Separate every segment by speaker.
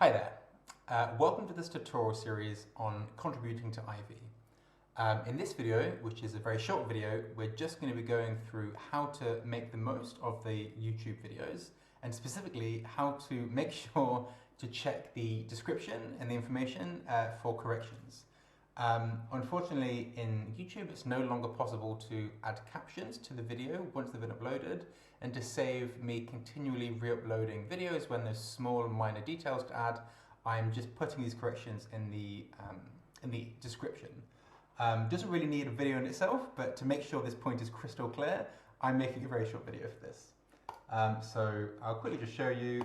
Speaker 1: Hi there. Welcome to this tutorial series on contributing to Ivy. In this video, which is a very short video, we're just going to be going through how to make the most of the YouTube videos, and specifically how to make sure to check the description and the information for corrections. Unfortunately, in YouTube, it's no longer possible to add captions to the video once they've been uploaded, and to save me continually re-uploading videos when there's small minor details to add, I'm just putting these corrections in the description. Doesn't really need a video in itself, but to make sure this point is crystal clear, I'm making a very short video for this. So I'll quickly just show you.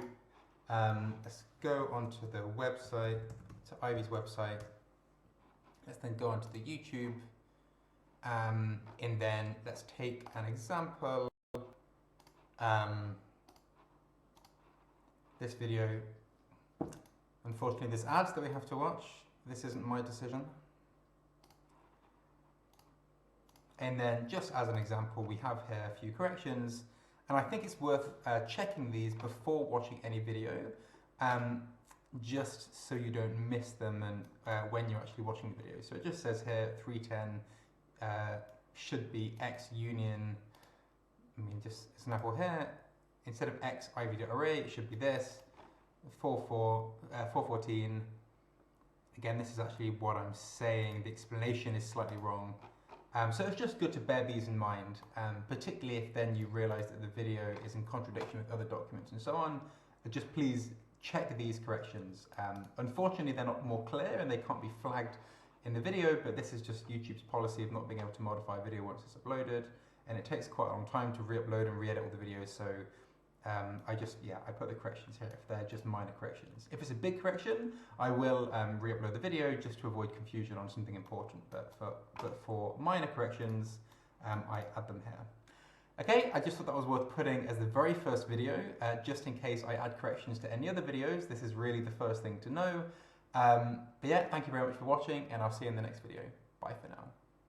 Speaker 1: Let's go onto the website, to Ivy's website. Let's then go onto the YouTube, and then let's take an example. This video, unfortunately there's ads that we have to watch. This isn't my decision. And then just as an example, we have here a few corrections, and I think it's worth checking these before watching any video, just so you don't miss them and when you're actually watching the video. So it just says here 310 should be X union. I mean, just example here, instead of X ivy.array, it should be this 414. Again, this is actually what I'm saying. The explanation is slightly wrong. So it's just good to bear these in mind, particularly if then you realize that the video is in contradiction with other documents and so on. Just please check these corrections. Unfortunately, they're not more clear and they can't be flagged in the video, but this is just YouTube's policy of not being able to modify a video once it's uploaded, and it takes quite a long time to re-upload and re-edit all the videos, so I put the corrections here if they're just minor corrections. If it's a big correction, I will re-upload the video just to avoid confusion on something important, but for minor corrections, I add them here. Okay, I just thought that was worth putting as the very first video, just in case I add corrections to any other videos. This is really the first thing to know. But yeah, thank you very much for watching, and I'll see you in the next video. Bye for now.